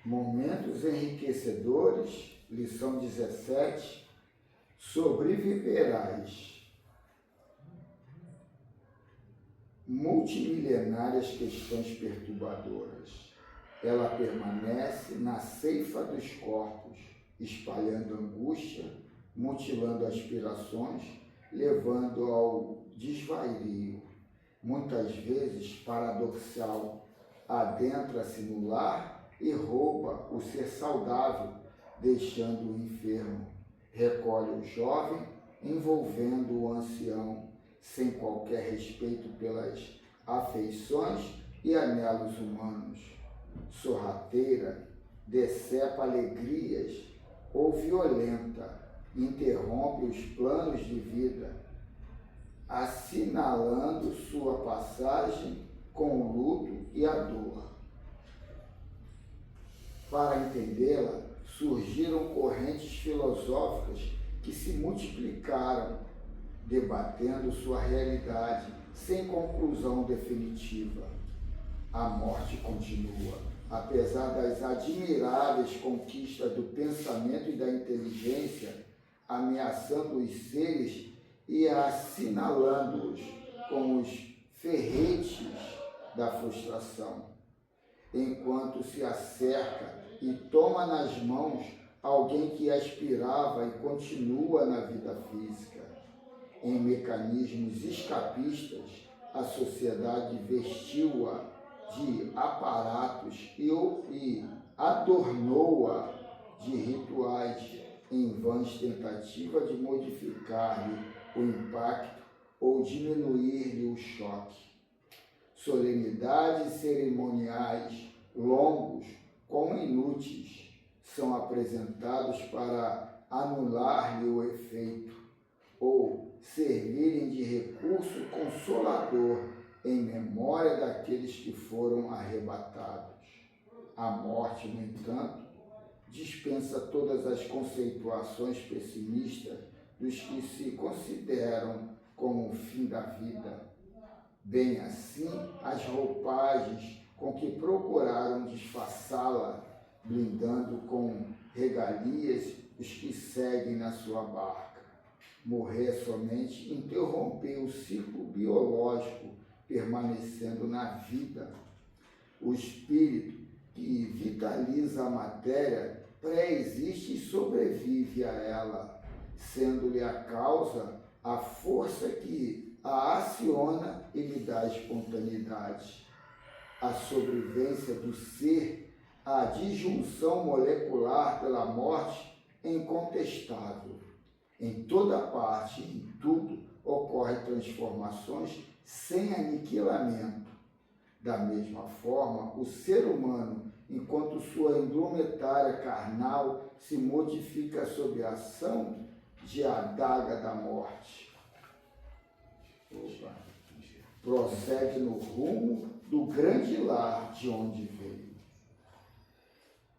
Momentos enriquecedores, lição 17, sobreviverás. Multimilenárias questões perturbadoras. Ela permanece na ceifa dos corpos, espalhando angústia, mutilando aspirações, levando ao desvario. Muitas vezes, paradoxal, adentra-se no lar e rouba o ser saudável, deixando o enfermo. Recolhe o jovem, envolvendo o ancião, sem qualquer respeito pelas afeições e anelos humanos. Sorrateira, decepa alegrias ou violenta, interrompe os planos de vida, assinalando sua passagem com o luto e a dor. Para entendê-la, surgiram correntes filosóficas que se multiplicaram, debatendo sua realidade sem conclusão definitiva. A morte continua, apesar das admiráveis conquistas do pensamento e da inteligência, ameaçando os seres e assinalando-os com os ferretes da frustração, enquanto se acerca e toma nas mãos alguém que aspirava e continua na vida física. Em mecanismos escapistas, a sociedade vestiu-a de aparatos e adornou-a de rituais em vãs tentativas de modificar-lhe o impacto ou diminuir-lhe o choque. Solenidades cerimoniais longos como inúteis são apresentados para anular-lhe o efeito ou servirem de recurso consolador em memória daqueles que foram arrebatados. A morte, no entanto, dispensa todas as conceituações pessimistas dos que se consideram como o fim da vida. Bem assim, as roupagens com que procuraram disfarçá-la, blindando com regalias os que seguem na sua barca. Morrer somente interromper o ciclo biológico, permanecendo na vida. O espírito que vitaliza a matéria pré-existe e sobrevive a ela, sendo-lhe a causa a força que a aciona e lhe dá espontaneidade. A sobrevivência do ser, a disjunção molecular pela morte é incontestável. Em toda parte, em tudo, ocorrem transformações sem aniquilamento. Da mesma forma, o ser humano, enquanto sua indumentária carnal se modifica sob a ação de adaga da morte, prossegue no rumo do grande lar de onde veio.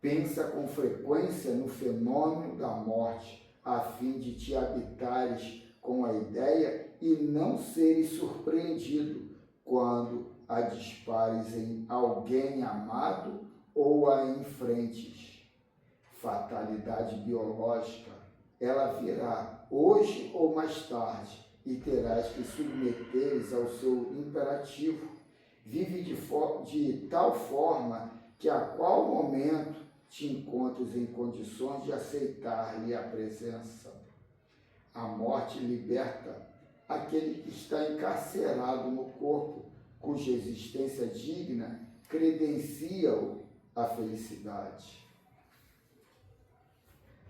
Pensa com frequência no fenômeno da morte, a fim de te habitares com a ideia e não seres surpreendido quando a dispares em alguém amado ou a enfrentes. Fatalidade biológica, ela virá hoje ou mais tarde e terás que submeteres ao seu imperativo. Vive de tal forma que a qual momento te encontres em condições de aceitar-lhe a presença. A morte liberta aquele que está encarcerado no corpo, cuja existência digna credencia-o à felicidade.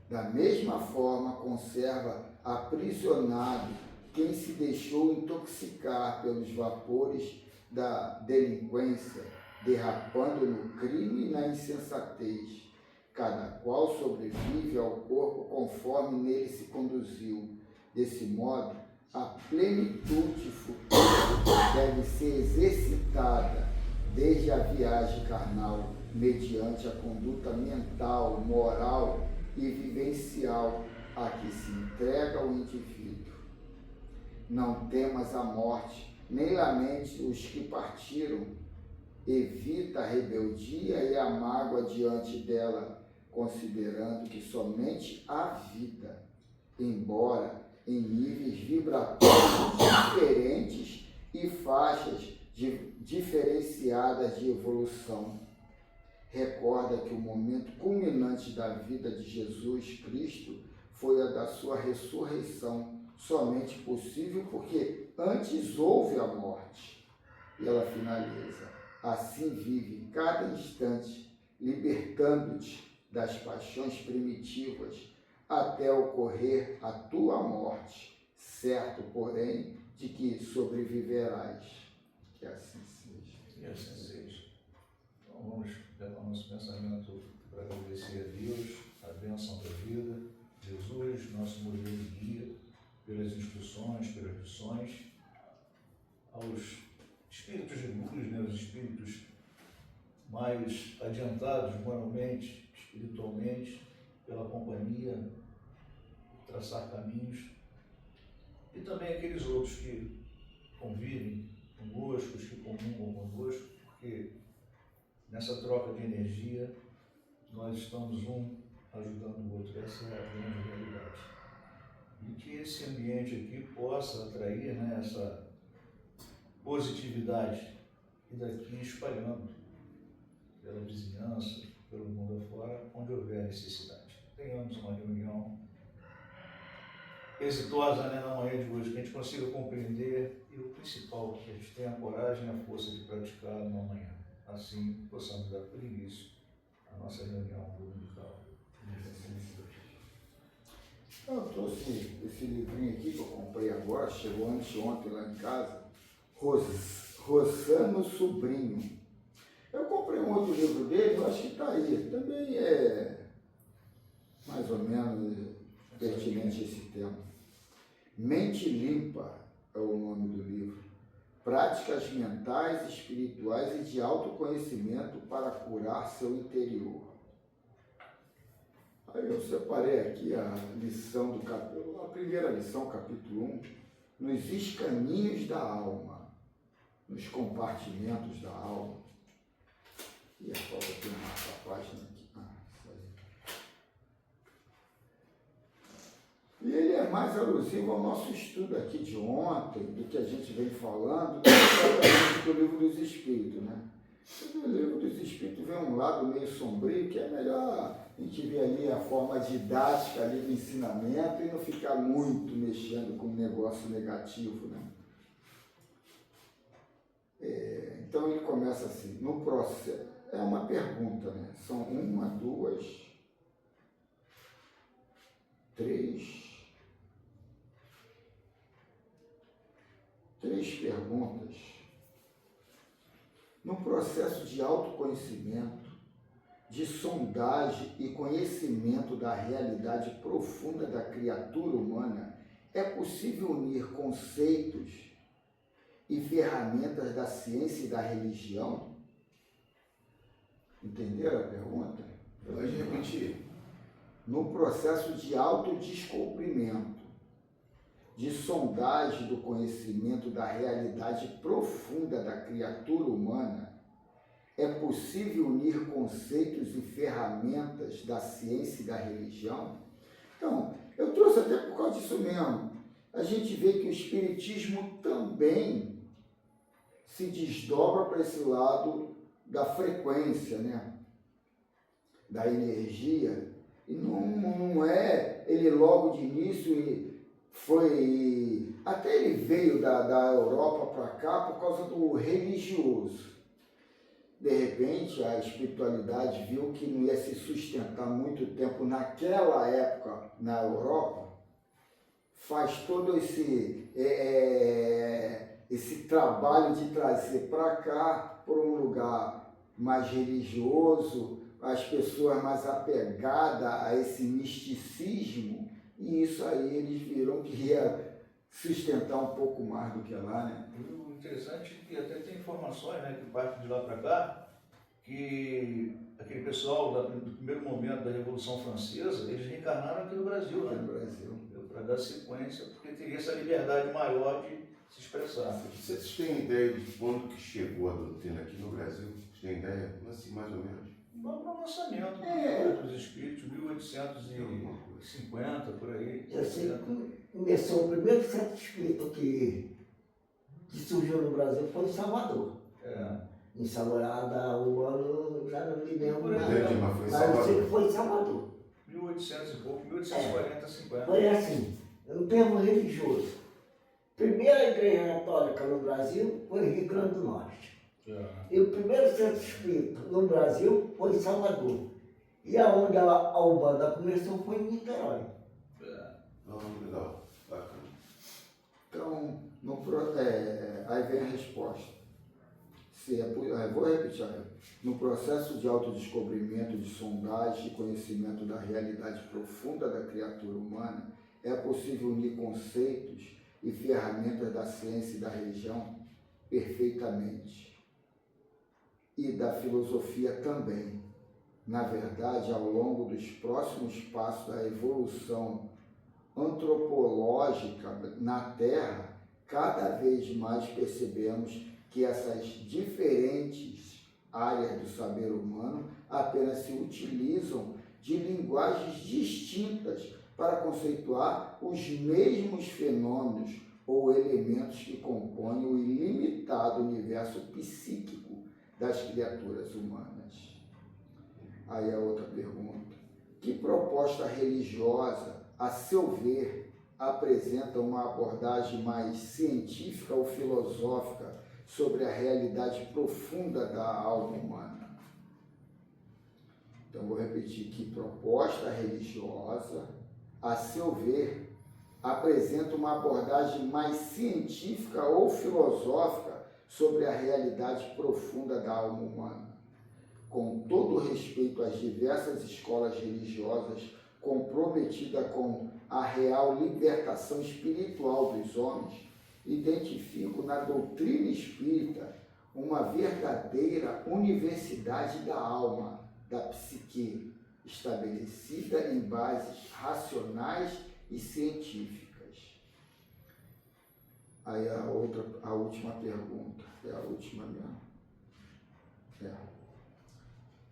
Da mesma forma, conserva aprisionado quem se deixou intoxicar pelos vapores da delinquência, derrapando no crime e na insensatez. Cada qual sobrevive ao corpo conforme nele se conduziu. Desse modo, a plenitude futura deve ser exercitada desde a viagem carnal, mediante a conduta mental, moral e vivencial a que se entrega o indivíduo. Não temas a morte, nem lamente os que partiram, evita a rebeldia e a mágoa diante dela, considerando que somente a vida, embora em níveis vibratórios diferentes e faixas diferenciadas de evolução, recorda que o momento culminante da vida de Jesus Cristo foi a da sua ressurreição, somente possível porque antes houve a morte. E ela finaliza: assim vive cada instante, libertando-te das paixões primitivas, até ocorrer a tua morte, certo, porém, de que sobreviverás. Que assim seja. Que assim seja. Então vamos levar nosso pensamento para agradecer a Deus, a bênção da vida, Jesus, nosso modelo de guia, pelas instruções, pelas lições, aos espíritos de luz, né, os espíritos mais adiantados moralmente, espiritualmente, pela companhia, traçar caminhos, e também aqueles outros que convivem conosco, os que comungam conosco, porque nessa troca de energia nós estamos um ajudando o outro. Essa é a grande realidade. E que esse ambiente aqui possa atrair, né, essa positividade e daqui espalhando pela vizinhança, pelo mundo afora, onde houver necessidade. Tenhamos uma reunião exitosa, né, na manhã de hoje, que a gente consiga compreender e o principal, que a gente tenha a coragem e a força de praticar no amanhã. Assim, possamos dar por início a nossa reunião dominical. Eu trouxe esse livrinho aqui que eu comprei agora, chegou anteontem lá em casa, Rossano Sobrinho. Eu comprei um outro livro dele, eu acho que está aí. Também é mais ou menos pertinente esse tema. Mente Limpa é o nome do livro. Práticas mentais, espirituais e de autoconhecimento para curar seu interior. Aí eu separei aqui a lição do capítulo, a primeira lição, capítulo 1, nos escaninhos da alma, nos compartimentos da alma. E a falta tem uma página aqui. Isso aí. E ele é mais alusivo ao nosso estudo aqui de ontem, do que a gente vem falando, do Livro dos Espíritos, né? No Livro dos Espíritos vem um lado meio sombrio, que é melhor a gente ver ali a forma didática ali do ensinamento e não ficar muito mexendo com um negócio negativo, né? Então ele começa assim, no processo, é uma pergunta, né? São uma, duas, três perguntas. No processo de autoconhecimento, de sondagem e conhecimento da realidade profunda da criatura humana, é possível unir conceitos e ferramentas da ciência e da religião? Entenderam a pergunta? Pode repetir. No processo de autodescobrimento, de sondagem do conhecimento da realidade profunda da criatura humana, é possível unir conceitos e ferramentas da ciência e da religião? Então, eu trouxe até por causa disso mesmo. A gente vê que o Espiritismo também se desdobra para esse lado da frequência, né? Da energia. E não é ele logo de início foi... Até ele veio da Europa para cá por causa do religioso. De repente, a espiritualidade viu que não ia se sustentar muito tempo naquela época na Europa, faz todo esse trabalho de trazer para cá, por um lugar mais religioso, as pessoas mais apegadas a esse misticismo, e isso aí eles viram que ia sustentar um pouco mais do que lá, né? O interessante é que até tem informações, né, que partem de lá para cá, que aquele pessoal do primeiro momento da Revolução Francesa, eles reencarnaram aqui no Brasil, né? Aqui no Brasil. Para dar sequência, porque teria essa liberdade maior se expressar. Vocês têm ideia de quando que chegou a doutrina aqui no Brasil? Vocês têm ideia? Assim, mais ou menos. Vamos para o lançamento dos Espíritos, 1850, por aí. Eu sei que começou o primeiro centro espírita que surgiu no Brasil foi em Salvador. Em Salvador, o ano já não me lembro. Entendi, mas foi em Mas eu sei Salvador. que foi em Salvador. 1800 e pouco, 1840, 50. Foi assim, no termo religioso. Primeira igreja católica no Brasil foi em Rio Grande do Norte. E o primeiro centro espírita no Brasil foi em Salvador. E aonde a Umbanda começou foi em Niterói. Legal, bacana. Então, aí vem a resposta. Vou repetir. No processo de autodescobrimento, de sondagem e conhecimento da realidade profunda da criatura humana, é possível unir conceitos e ferramentas da ciência e da religião perfeitamente. E da filosofia também. Na verdade, ao longo dos próximos passos da evolução antropológica na Terra, cada vez mais percebemos que essas diferentes áreas do saber humano apenas se utilizam de linguagens distintas para conceituar os mesmos fenômenos ou elementos que compõem o ilimitado universo psíquico das criaturas humanas. Aí a outra pergunta. Que proposta religiosa, a seu ver, apresenta uma abordagem mais científica ou filosófica sobre a realidade profunda da alma humana? Então, vou repetir. Que proposta religiosa, a seu ver, apresenta uma abordagem mais científica ou filosófica sobre a realidade profunda da alma humana? Com todo respeito às diversas escolas religiosas comprometidas com a real libertação espiritual dos homens, identifico na doutrina espírita uma verdadeira universidade da alma, da psique, estabelecida em bases racionais e científicas. Aí a última pergunta, é a última mesmo.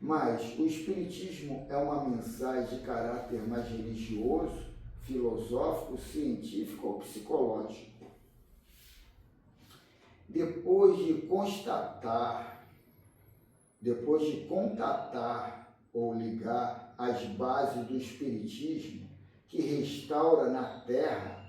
Mas o Espiritismo é uma mensagem de caráter mais religioso, filosófico, científico ou psicológico? Depois de contatar ou ligar as bases do Espiritismo, que restaura na Terra,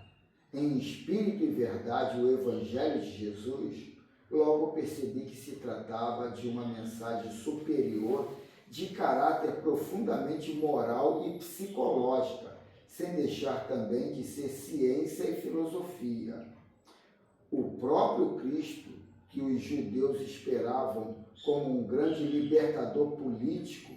em espírito e verdade, o Evangelho de Jesus, logo percebi que se tratava de uma mensagem superior, de caráter profundamente moral e psicológica, sem deixar também de ser ciência e filosofia. O próprio Cristo, que os judeus esperavam como um grande libertador político,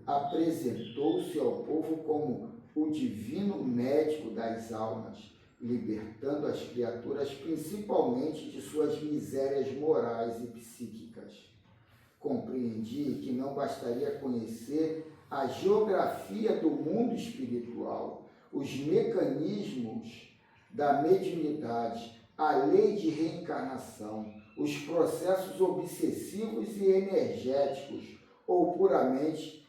apresentou-se ao povo como o divino médico das almas, libertando as criaturas principalmente de suas misérias morais e psíquicas. Compreendi que não bastaria conhecer a geografia do mundo espiritual, os mecanismos da mediunidade, a lei de reencarnação, os processos obsessivos e energéticos, ou puramente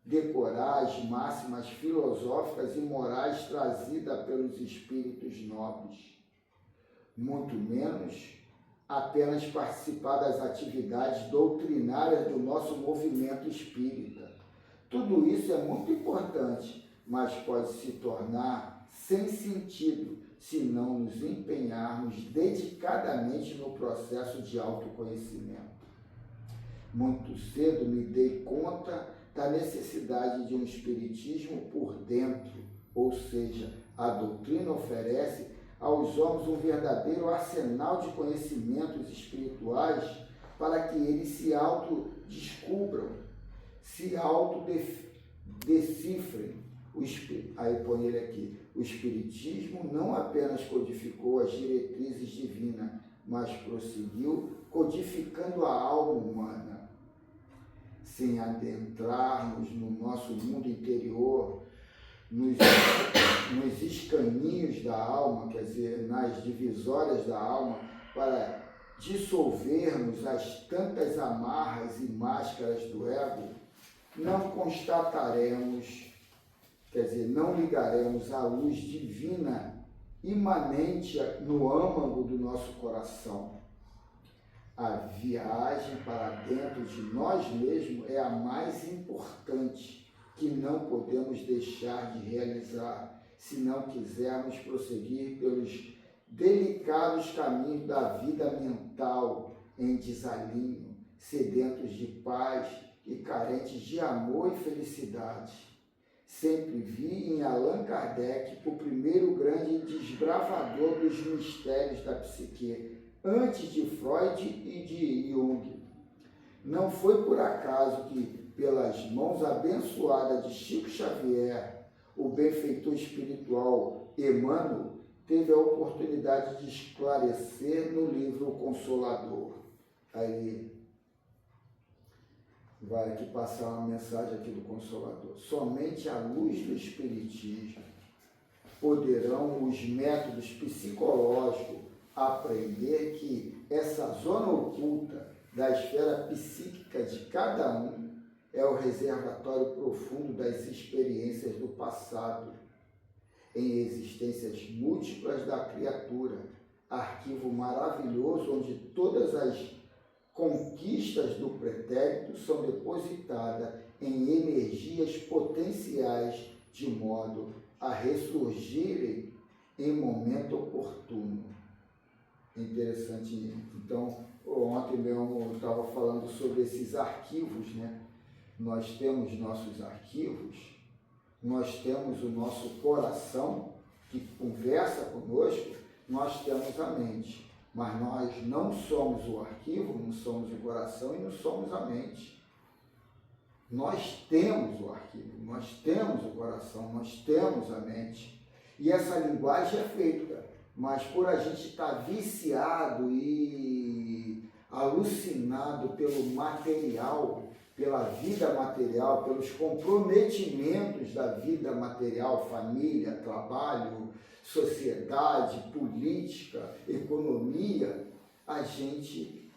decorar as máximas filosóficas e morais trazidas pelos espíritos nobres. Muito menos apenas participar das atividades doutrinárias do nosso movimento espírita. Tudo isso é muito importante, mas pode se tornar sem sentido se não nos empenharmos dedicadamente no processo de autoconhecimento. Muito cedo me dei conta da necessidade de um espiritismo por dentro, ou seja, a doutrina oferece aos homens um verdadeiro arsenal de conhecimentos espirituais para que eles se autodescubram, se autodecifrem. Aí põe ele aqui, o Espiritismo não apenas codificou as diretrizes divinas, mas prosseguiu codificando a alma humana. Sem adentrarmos no nosso mundo interior, nos, nos escaninhos da alma, quer dizer, nas divisórias da alma, para dissolvermos as tantas amarras e máscaras do ego, não constataremos, quer dizer, não ligaremos a luz divina imanente no âmago do nosso coração. A viagem para dentro de nós mesmos é a mais importante, que não podemos deixar de realizar, se não quisermos prosseguir pelos delicados caminhos da vida mental em desalinho, sedentos de paz e carentes de amor e felicidade. Sempre vi em Allan Kardec o primeiro grande desbravador dos mistérios da psique, antes de Freud e de Jung. Não foi por acaso que, pelas mãos abençoadas de Chico Xavier, o benfeitor espiritual Emmanuel teve a oportunidade de esclarecer no livro O Consolador. Aí vai aqui passar uma mensagem aqui do Consolador. Somente à luz do Espiritismo poderão os métodos psicológicos aprender que essa zona oculta da esfera psíquica de cada um é o reservatório profundo das experiências do passado, em existências múltiplas da criatura, arquivo maravilhoso onde todas as conquistas do pretérito são depositadas em energias potenciais de modo a ressurgirem em momento oportuno. Interessante. Então, ontem mesmo eu estava falando sobre esses arquivos, né? Nós temos nossos arquivos, nós temos o nosso coração que conversa conosco, nós temos a mente. Mas nós não somos o arquivo, não somos o coração e não somos a mente. Nós temos o arquivo, nós temos o coração, nós temos a mente. E essa linguagem é feita, mas por a gente estar viciado e alucinado pelo material, pela vida material, pelos comprometimentos da vida material, família, trabalho, sociedade, política, economia, a gente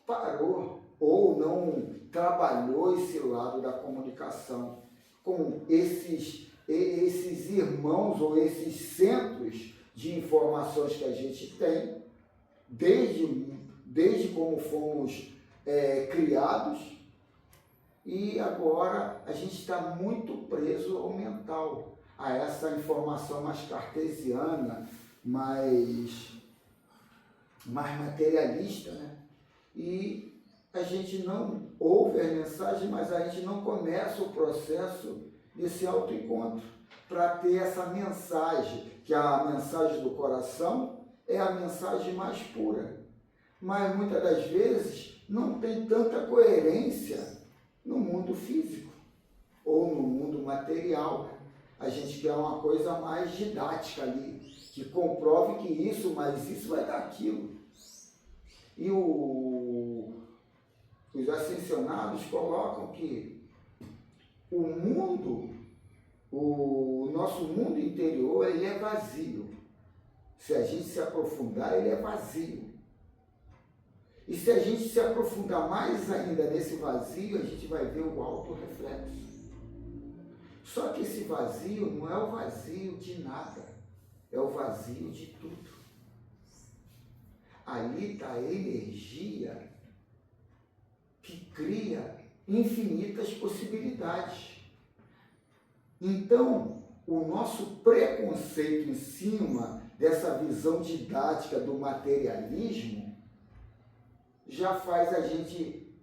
parou ou não trabalhou esse lado da comunicação com esses irmãos ou esses centros de informações que a gente tem, desde como fomos criados, e agora a gente está muito preso ao mental, a essa informação mais cartesiana, mais materialista, né? E a gente não ouve as mensagens, mas a gente não começa o processo desse autoencontro para ter essa mensagem, que a mensagem do coração é a mensagem mais pura. Mas muitas das vezes não tem tanta coerência no mundo físico ou no mundo material. A gente quer uma coisa mais didática ali, que comprove que isso, mas isso vai dar aquilo. E os ascensionados colocam que o nosso mundo interior, ele é vazio. Se a gente se aprofundar, ele é vazio. E se a gente se aprofundar mais ainda nesse vazio, a gente vai ver o autorreflexo. Só que esse vazio não é o vazio de nada, é o vazio de tudo. Ali está a energia que cria infinitas possibilidades. Então, o nosso preconceito em cima dessa visão didática do materialismo já faz a gente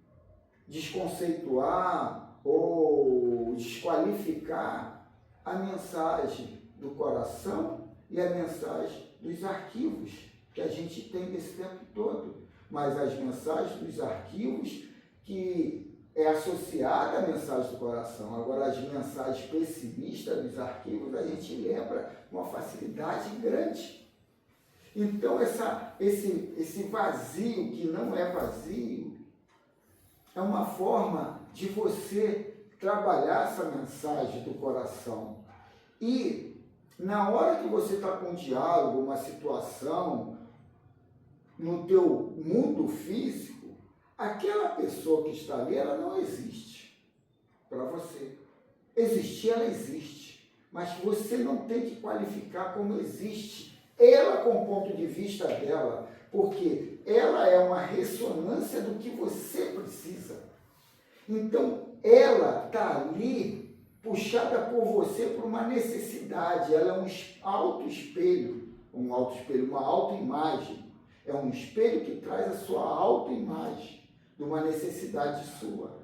desconceituar ou desqualificar a mensagem do coração e a mensagem dos arquivos que a gente tem desse tempo todo. Mas as mensagens dos arquivos que é associada à mensagem do coração. Agora, as mensagens pessimistas dos arquivos, a gente lembra com uma facilidade grande. Então, esse vazio que não é vazio, é uma forma de você trabalhar essa mensagem do coração E na hora que você está com um diálogo, uma situação, no teu mundo físico, aquela pessoa que está ali, ela não existe para você. Existir, ela existe, mas você não tem que qualificar como existe ela com o ponto de vista dela, porque ela é uma ressonância do que você precisa. Então, ela está ali puxada por você por uma necessidade, ela é um autoespelho, uma autoimagem. É um espelho que traz a sua autoimagem, de uma necessidade sua.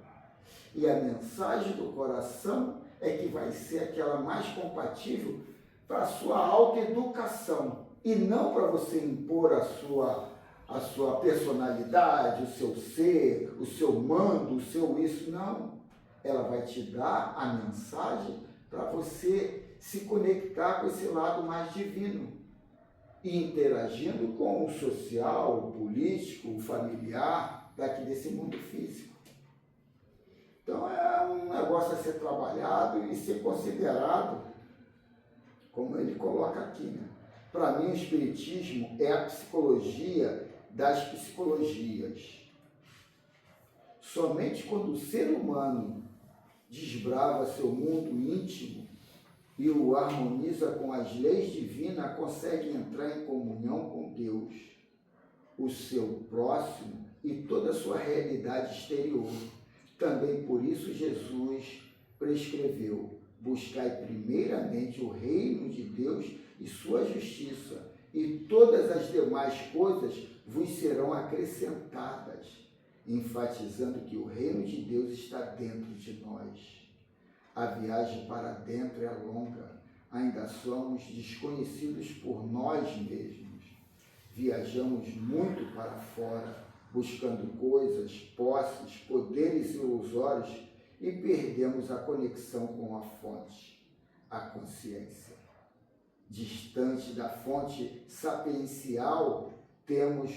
E a mensagem do coração é que vai ser aquela mais compatível para a sua autoeducação, e não para você impor a sua personalidade, o seu ser, o seu mando, o seu isso, não. Ela vai te dar a mensagem para você se conectar com esse lado mais divino, e interagindo com o social, o político, o familiar, daqui desse mundo físico. Então é um negócio a ser trabalhado e ser considerado, como ele coloca aqui, né? Para mim, o Espiritismo é a psicologia das psicologias. Somente quando o ser humano desbrava seu mundo íntimo e o harmoniza com as leis divinas, consegue entrar em comunhão com Deus, o seu próximo e toda a sua realidade exterior. Também por isso Jesus prescreveu: buscai primeiramente o reino de Deus e sua justiça, e todas as demais coisas vos serão acrescentadas, enfatizando que o reino de Deus está dentro de nós. A viagem para dentro é longa, ainda somos desconhecidos por nós mesmos. Viajamos muito para fora, buscando coisas, posses, poderes ilusórios, e perdemos a conexão com a fonte, a consciência. Distante da fonte sapiencial, temos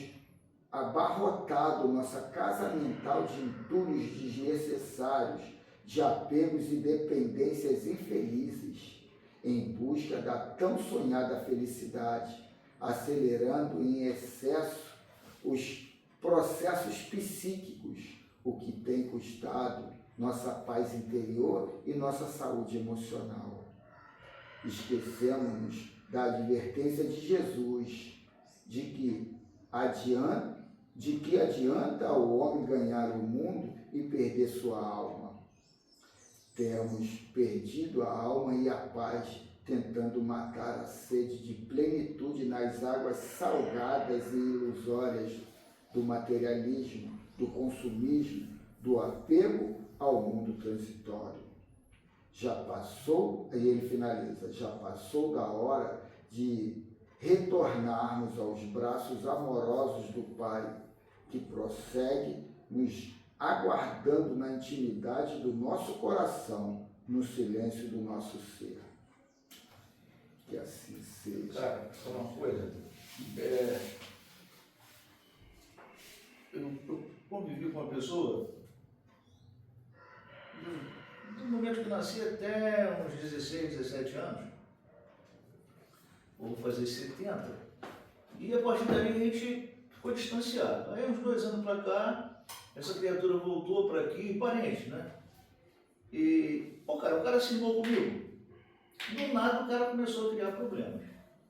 abarrotado nossa casa mental de entulhos desnecessários, de apegos e dependências infelizes, em busca da tão sonhada felicidade, acelerando em excesso os processos psíquicos, o que tem custado nossa paz interior e nossa saúde emocional. Esquecemos da advertência de Jesus, de que adianta ao homem ganhar o mundo e perder sua alma. Temos perdido a alma e a paz, tentando matar a sede de plenitude nas águas salgadas e ilusórias do materialismo, do consumismo, do apego ao mundo transitório. Já passou, e ele finaliza, já passou da hora de retornarmos aos braços amorosos do Pai, que prossegue nos aguardando na intimidade do nosso coração, no silêncio do nosso ser. Que assim seja. Cara, só uma coisa. Eu convivi com uma pessoa do momento que nasci até uns 16, 17 anos. Vou fazer 70. E a partir dali a gente ficou distanciado. Aí uns 2 anos para cá, essa criatura voltou para aqui, parente, né? E, o cara assinou comigo. Do nada o cara começou a criar problemas,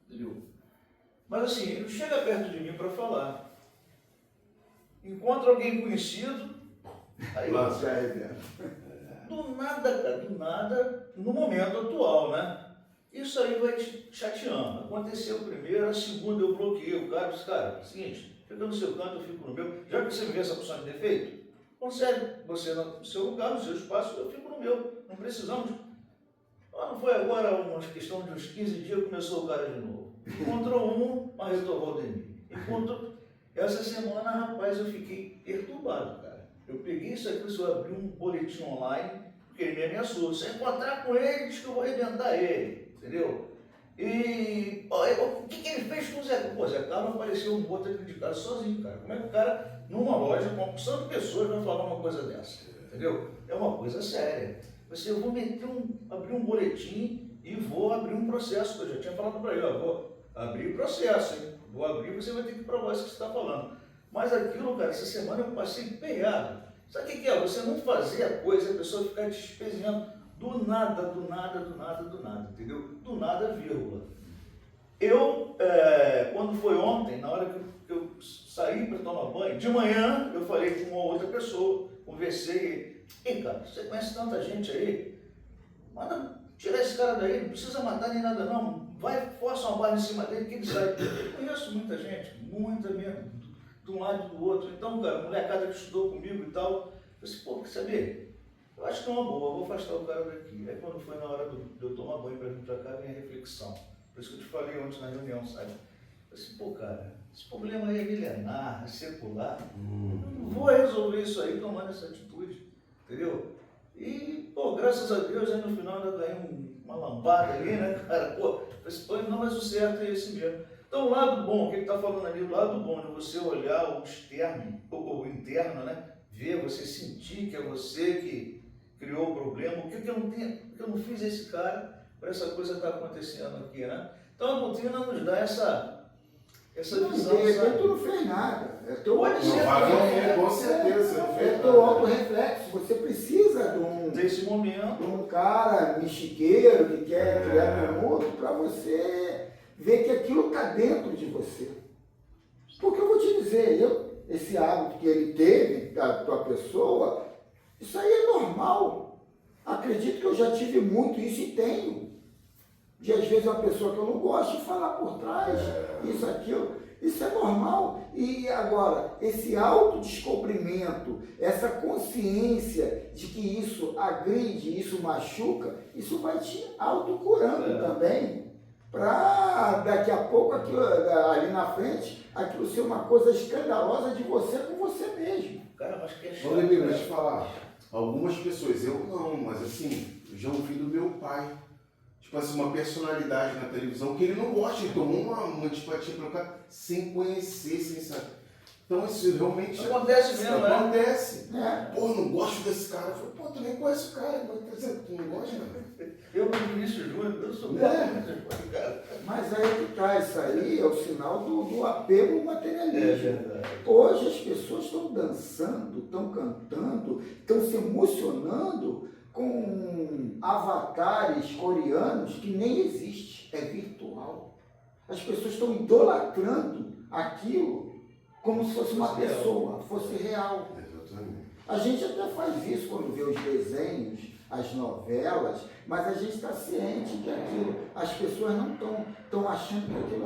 entendeu? Mas assim, ele chega perto de mim para falar. Encontra alguém conhecido, aí do nada, cara, do nada, no momento atual, né? Isso aí vai te chateando. Aconteceu primeiro, a segunda eu bloqueei o cara, disse, cara, seguinte, fica no seu canto, eu fico no meu. Já que você me vê essa opção de defeito, consegue você no seu lugar, no seu espaço, eu fico no meu. Não precisamos. Não foi agora, uma questão de uns 15 dias, começou o cara de novo. Encontrou um, mas retornou de mim. Encontrou. Essa semana, rapaz, eu fiquei perturbado, cara. Eu peguei isso aqui, eu abri um boletim online, porque ele me ameaçou. Se eu encontrar com ele, diz que eu vou arrebentar ele, entendeu? E o que ele fez com o Zé? Pô, Zé Carlos apareceu um outro aqui de cara sozinho, cara. Como é que o cara, numa loja com uma opção de pessoas, vai falar uma coisa dessa? Entendeu? É uma coisa séria. Eu vou abrir um boletim e vou abrir um processo, que eu já tinha falado para ele, ó, vou abrir processo, hein? Vou abrir, você vai ter que provar isso que você está falando. Mas aquilo, cara, essa semana eu passei empenhado. Sabe o que é? Você não fazer a coisa, a pessoa ficar te espezinhando do nada, entendeu? Do nada, vírgula. Eu, quando foi ontem, na hora que eu saí para tomar banho, de manhã eu falei com uma outra pessoa, conversei, ei cara, você conhece tanta gente aí? Manda tirar esse cara daí, não precisa matar nem nada não, vai, força uma barra em cima dele que ele sai. Eu conheço muita gente, muita mesmo, de um lado e do outro. Então, cara, a molecada que estudou comigo e tal, eu disse, pô, quer saber? Eu acho que é uma boa, vou afastar o cara daqui. Aí quando foi na hora de eu tomar banho para vir para cá, vem a reflexão. Por isso que eu te falei ontem na reunião, sabe? Eu disse, pô, cara, esse problema aí é milenar, é secular. Eu não vou resolver isso aí tomando essa atitude, entendeu? E, pô, graças a Deus, aí no final ainda ganhei uma lambada ali, né, cara? Pô, eu disse, pô, não, mas o certo é esse mesmo. Então, o lado bom, o que ele está falando ali, o lado bom de você olhar o externo, ou o interno, né? Ver, você sentir que é você que criou o problema, o que eu não fiz esse cara para essa coisa estar acontecendo aqui, né? Então, a doutrina nos dá essa visão. De repente tu não fez nada. É teu Pode ser, com certeza. É teu auto-reflexo. Você precisa desse momento. de um cara mexiqueiro que quer criar um mundo para você ver que aquilo está dentro de você. Porque eu vou te dizer, esse hábito que ele teve, da tua pessoa, isso aí é normal. Acredito que eu já tive muito isso e tenho. De às vezes uma pessoa que eu não gosto de falar por trás, isso, aquilo, isso é normal. E agora, esse autodescobrimento, essa consciência de que isso agride, isso machuca, isso vai te autocurando também. Para daqui a pouco, aquilo, ali na frente, aquilo ser uma coisa escandalosa de você com você mesmo. Cara, mas que é chato. Olha, deixa eu te falar. Algumas pessoas, eu não, mas assim, eu já ouvi do meu pai. Tipo assim, uma personalidade na televisão que ele não gosta, ele tomou uma antipatia pelo cara sem conhecer, sem saber. Então isso realmente acontece mesmo, né? Acontece. Pô, não gosto desse cara. Eu falei, pô, tu nem conhece o cara, tu não gosta, né? Eu no Vinícius Júnior, eu sou cara. Mas aí que tá, isso aí é o sinal do apego materialista. É verdade. Hoje as pessoas estão dançando, estão cantando, estão se emocionando com avatares coreanos que nem existe, é virtual. As pessoas estão idolatrando aquilo como se fosse uma pessoa, fosse real. Exatamente. A gente até faz isso quando vê os desenhos, as novelas, mas a gente está ciente que aquilo, as pessoas não estão achando que aquilo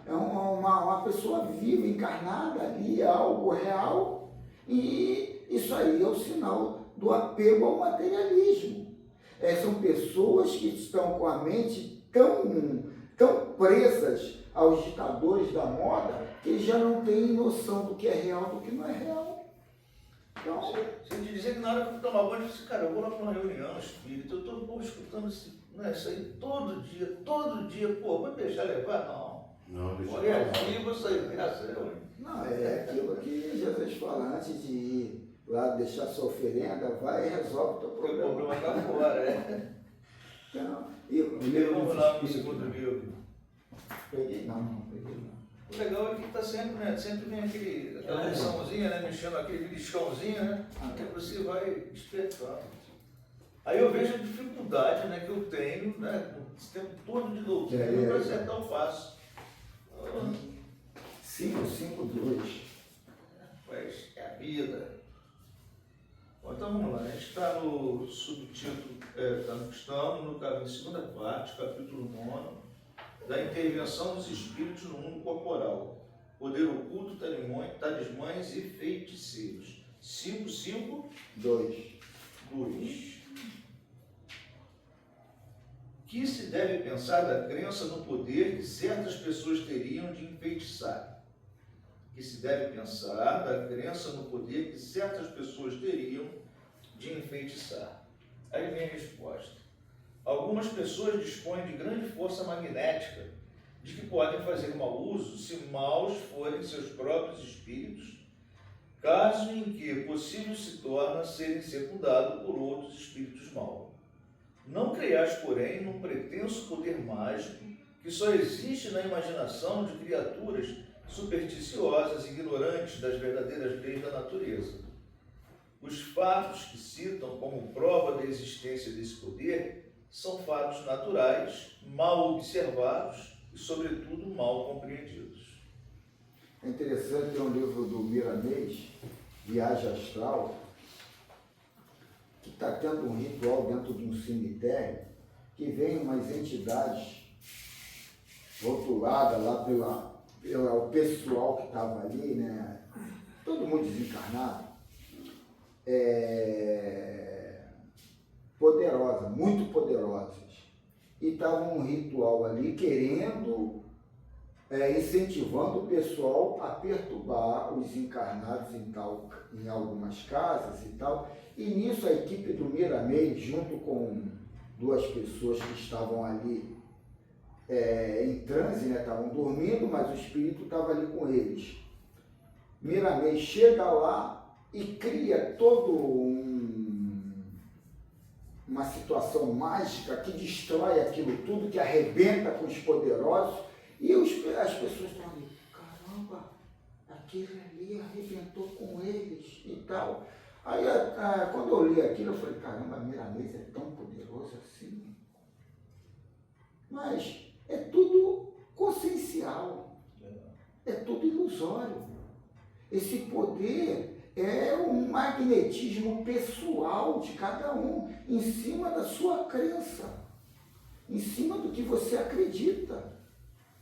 é uma pessoa viva, encarnada ali, é algo real, e isso aí é o sinal do apego ao materialismo. São pessoas que estão com a mente tão presas aos ditadores da moda que já não têm noção do que é real e do que não é real. Então, você te dizer que na hora que eu tomar banho, eu disse, cara, eu vou lá para uma reunião espírita, eu estou escutando isso aí todo dia, pô, vou deixar levar? Não, deixa eu aqui, vou sair, graças a Deus. Não, é aquilo que Jesus fala, antes de ir lá deixar sua oferenda, vai e resolve o teu problema. O problema está fora, Então, vamos lá no segundo livro. Peguei não. O legal é que está sempre, né? Sempre vem aquela liçãozinha, né? Mexendo aquele beliscãozinho, né? Que você vai despertando. Aí eu vejo a dificuldade, né, que eu tenho, né? Esse tempo todo de doutrina, não vai ser tão fácil. 552. Mas é a vida. Bom, então vamos lá, a gente está no subtítulo, estamos na segunda parte, capítulo 9, da intervenção dos espíritos no mundo corporal, poder oculto, talismãs e feiticeiros. 5.5.2. Que se deve pensar da crença no poder que certas pessoas teriam de enfeitiçar? Que se deve pensar da crença no poder que certas pessoas teriam de enfeitiçar? Aí vem a resposta. Algumas pessoas dispõem de grande força magnética, de que podem fazer mau uso se maus forem seus próprios espíritos, caso em que possível se torna serem secundados por outros espíritos maus. Não creiais, porém, num pretenso poder mágico que só existe na imaginação de criaturas supersticiosas e ignorantes das verdadeiras leis da natureza. Os fatos que citam como prova da existência desse poder são fatos naturais, mal observados e, sobretudo, mal compreendidos. É interessante, tem um livro do Miramês, Viagem Astral, que está tendo um ritual dentro de um cemitério, que vem umas entidades rotuladas lá pelo pessoal que estava ali, né? Todo mundo desencarnado. Poderosas, muito poderosas. E estava um ritual ali querendo, incentivando o pessoal a perturbar os encarnados em algumas casas e tal. E nisso a equipe do Miramês, junto com duas pessoas que estavam ali em transe, né? Estavam dormindo, mas o espírito estava ali com eles. Miramês chega lá e cria todo uma situação mágica que destrói aquilo tudo, que arrebenta com os poderosos, e as pessoas estão ali, caramba, aquele ali arrebentou com eles e tal. Aí, quando eu li aquilo, eu falei, caramba, Miramês é tão poderoso assim. Mas é tudo consciencial, é tudo ilusório. Esse poder é um magnetismo pessoal de cada um, em cima da sua crença, em cima do que você acredita.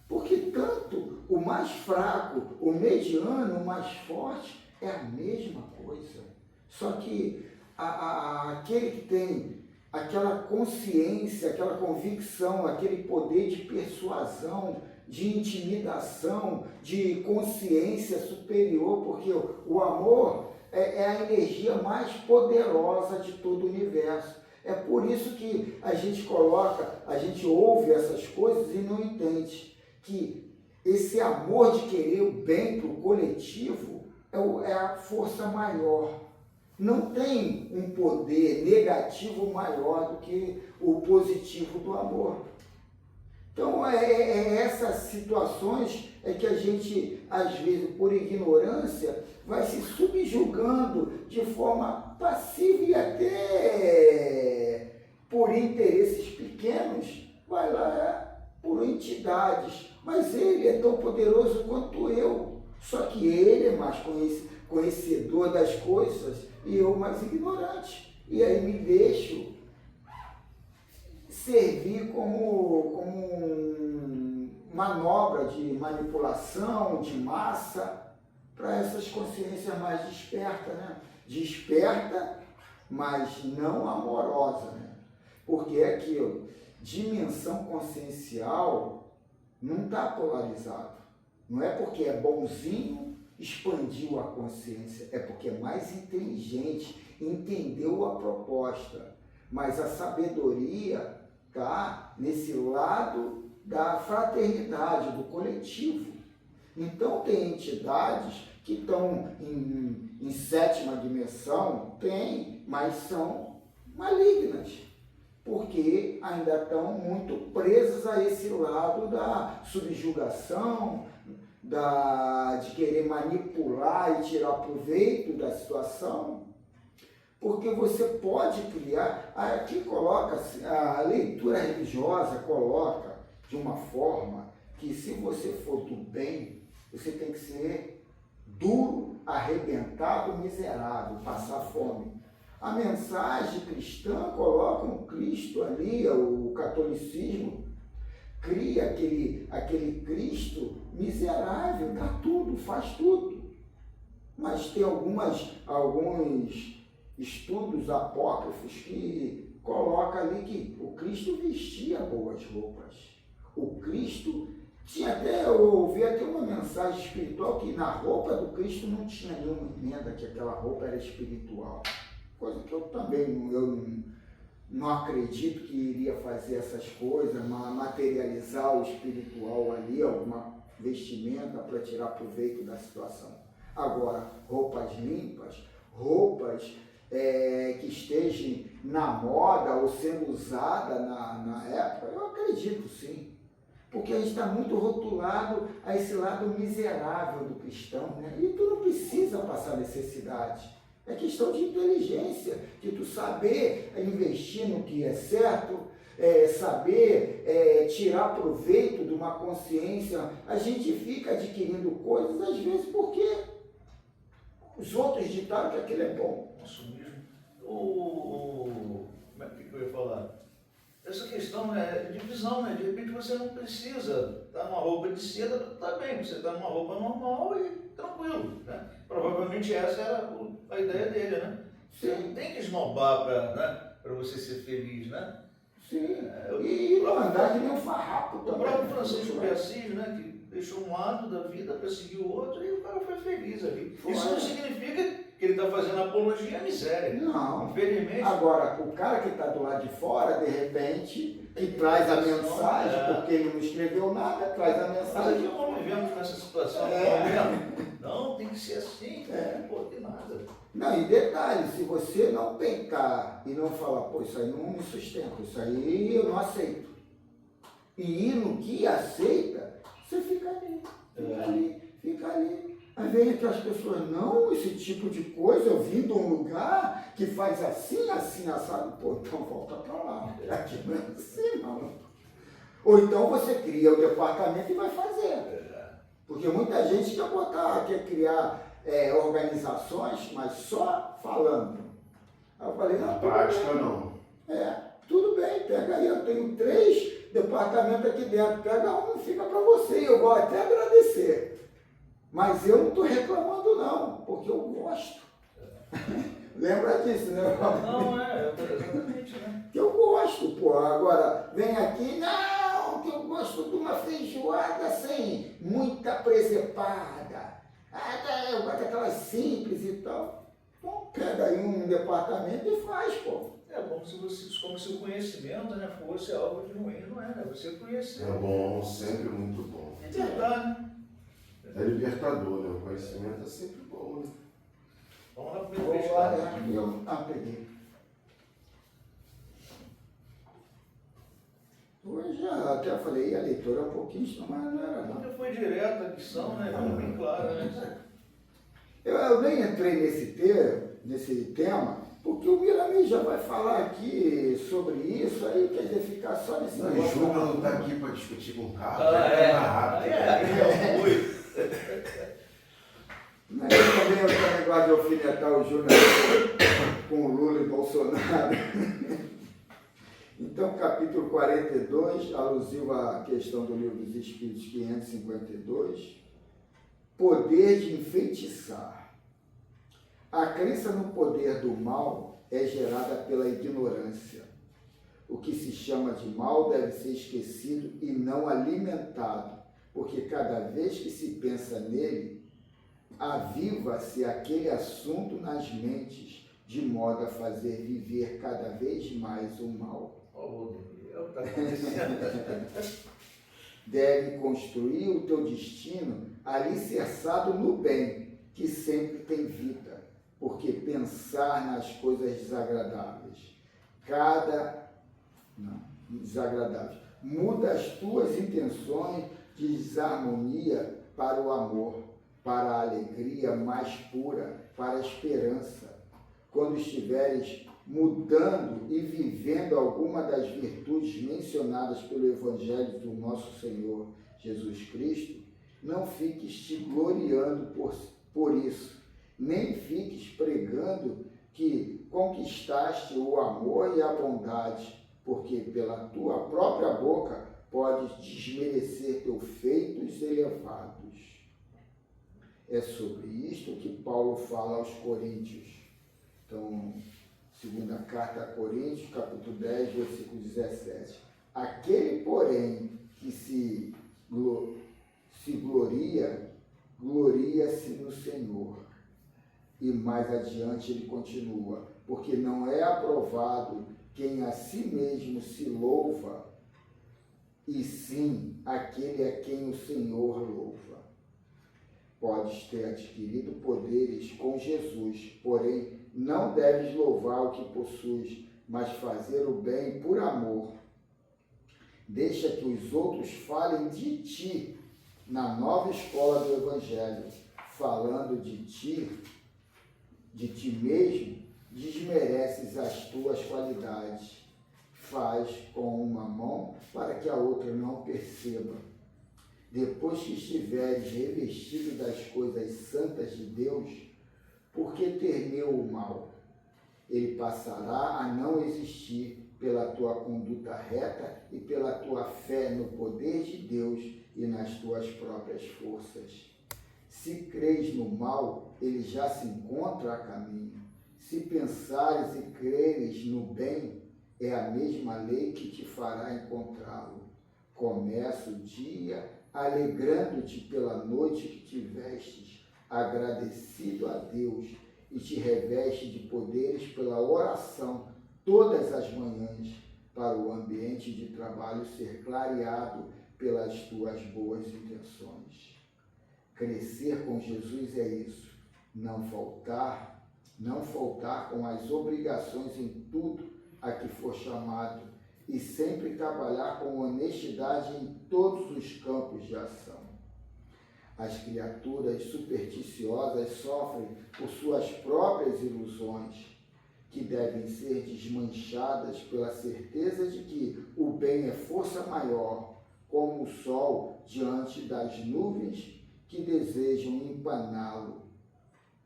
Porque tanto o mais fraco, o mediano, o mais forte, é a mesma coisa. Só que aquele que tem aquela consciência, aquela convicção, aquele poder de persuasão, de intimidação, de consciência superior, porque o amor é a energia mais poderosa de todo o universo. É por isso que a gente ouve essas coisas e não entende que esse amor de querer o bem para o coletivo é a força maior. Não tem um poder negativo maior do que o positivo do amor. Então, essas situações que a gente, às vezes, por ignorância, vai se subjugando de forma passiva e até por interesses pequenos, vai lá por entidades. Mas ele é tão poderoso quanto eu, só que ele é mais conhecedor das coisas e eu mais ignorante. E aí me deixo servir como manobra de manipulação, de massa, para essas consciências mais despertas, né? Desperta, mas não amorosa, né? Porque é aquilo, dimensão consciencial não está polarizado. Não é porque é bonzinho, expandiu a consciência, é porque é mais inteligente, entendeu a proposta. Mas a sabedoria está nesse lado da fraternidade, do coletivo. Então tem entidades que estão em sétima dimensão, mas são malignas, porque ainda estão muito presas a esse lado da subjugação, de querer manipular e tirar proveito da situação. Porque você pode criar, aqui coloca, a leitura religiosa coloca de uma forma que se você for do bem, você tem que ser duro, arrebentado, miserável, passar fome. A mensagem cristã coloca um Cristo ali, o catolicismo cria aquele Cristo miserável, dá tudo, faz tudo. Mas tem alguns estudos apócrifos que colocam ali que o Cristo vestia boas roupas. O Cristo eu ouvi até uma mensagem espiritual que na roupa do Cristo não tinha nenhuma emenda, que aquela roupa era espiritual. Coisa que eu também não acredito que iria fazer essas coisas, materializar o espiritual ali, alguma vestimenta para tirar proveito da situação. Agora, roupas limpas, roupas que estejam na moda ou sendo usada na época? Eu acredito sim. Porque a gente está muito rotulado a esse lado miserável do cristão, né? E tu não precisa passar necessidade. É questão de inteligência, de tu saber investir no que é certo, saber tirar proveito de uma consciência. A gente fica adquirindo coisas, às vezes, porque os outros ditaram que aquilo é bom. Isso mesmo. Como é que eu ia falar? Essa questão, né, de visão, né? De repente você não precisa estar numa roupa de seda, tá bem, você está numa roupa normal e tranquilo, né? Provavelmente essa era a ideia dele, né? Você não tem que esnobar para você ser feliz, né? Sim, e não andar que nem um farrapo O também. próprio Francisco de Assis, né, que deixou um lado da vida para seguir o outro e o cara foi feliz ali. Isso não significa que ele está fazendo apologia à miséria. Não. Infelizmente. Agora, o cara que está do lado de fora, de repente, que traz a mensagem, porque ele não escreveu nada, traz a Mas mensagem. aqui não vivemos nessa situação, não, tem que ser assim, não pode ter nada. Não, e detalhe, se você não pencar e não falar, pô, isso aí não me sustenta, isso aí eu não aceito. E ir no que aceita, você fica ali, fica ali. Aí vem aquelas pessoas, não, esse tipo de coisa, eu vim de um lugar que faz assim, assado, pô, então volta pra lá, aqui não é assim, não. Ou então você cria o departamento e vai fazer. Porque muita gente quer criar organizações, mas só falando. Aí eu falei, não, Prática não. tudo bem, pega aí, eu tenho 3 departamentos aqui dentro, pega um, fica para você, eu vou até agradecer. Mas eu não estou reclamando não, porque eu gosto. Lembra disso, né? Não, exatamente, né? Que eu gosto, pô. Agora, vem aqui, não, que eu gosto de uma feijoada sem muita presepada. Eu gosto daquelas simples e tal. Bom, pega aí um departamento e faz, pô. Como se o conhecimento, né, fosse algo de ruim, não é, né? Você conhecer. É bom, sempre muito bom. É verdade, né? É libertador, né? O conhecimento é sempre bom, né? Vamos lá pro Vou primeiro lá, pescado. eu peguei. Hoje até falei, a leitura é um pouquinho, mas não era não. Porque foi direto a lição, né? Bem claro, né? Eu nem entrei nesse tema, porque o Miramir já vai falar aqui sobre isso, aí quer dizer, ficar só nesse Não, e negócio. Júlio não está aqui para discutir com o carro, rápido. Mas eu também eu tenho negócio de alfinetar o Júnior com o Lula e Bolsonaro. Então, capítulo 42, alusivo à questão do Livro dos Espíritos 552, poder de enfeitiçar. A crença no poder do mal é gerada pela ignorância. O que se chama de mal deve ser esquecido e não alimentado, porque cada vez que se pensa nele, aviva-se aquele assunto nas mentes, de modo a fazer viver cada vez mais o mal. Deve construir o teu destino alicerçado no bem, que sempre tem vida, porque pensar nas coisas desagradáveis, muda as tuas intenções de desarmonia para o amor, para a alegria mais pura, para a esperança. Quando estiveres mudando e vivendo alguma das virtudes mencionadas pelo Evangelho do nosso Senhor Jesus Cristo, não fiques te gloriando por isso, nem fiques pregando que conquistaste o amor e a bondade, porque pela tua própria boca podes desmerecer teus feitos elevados. É sobre isto que Paulo fala aos Coríntios. Então, segunda carta a Coríntios, capítulo 10, versículo 17. Aquele, porém, que se gloria, gloria-se no Senhor. E mais adiante ele continua, porque não é aprovado quem a si mesmo se louva, e sim aquele a quem o Senhor louva. Podes ter adquirido poderes com Jesus, porém não deves louvar o que possuis, mas fazer o bem por amor. Deixa que os outros falem de ti na nova escola do Evangelho. Falando de ti mesmo, desmereces as tuas qualidades. Faz com uma mão para que a outra não perceba. Depois que estiveres revestido das coisas santas de Deus, por que temer o mal? Ele passará a não existir pela tua conduta reta e pela tua fé no poder de Deus e nas tuas próprias forças. Se creres no mal, ele já se encontra a caminho. Se pensares e creres no bem, é a mesma lei que te fará encontrá-lo. Começa o dia alegrando-te pela noite que tivestes, agradecido a Deus, e te reveste de poderes pela oração todas as manhãs, para o ambiente de trabalho ser clareado pelas tuas boas intenções. Crescer com Jesus é isso, não faltar com as obrigações em tudo a que for chamado, e sempre trabalhar com honestidade em todos os campos de ação. As criaturas supersticiosas sofrem por suas próprias ilusões, que devem ser desmanchadas pela certeza de que o bem é força maior, como o sol diante das nuvens que desejam empaná-lo.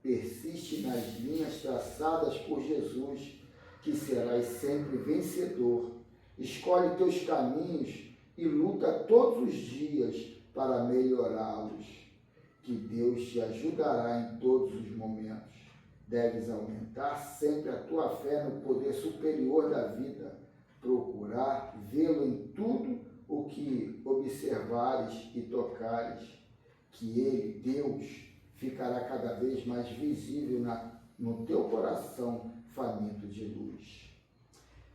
Persiste nas linhas traçadas por Jesus, que serás sempre vencedor. Escolhe teus caminhos e luta todos os dias para melhorá-los, que Deus te ajudará em todos os momentos. Deves aumentar sempre a tua fé no poder superior da vida, procurar vê-lo em tudo o que observares e tocares, que ele, Deus, ficará cada vez mais visível no teu coração faminto de luz.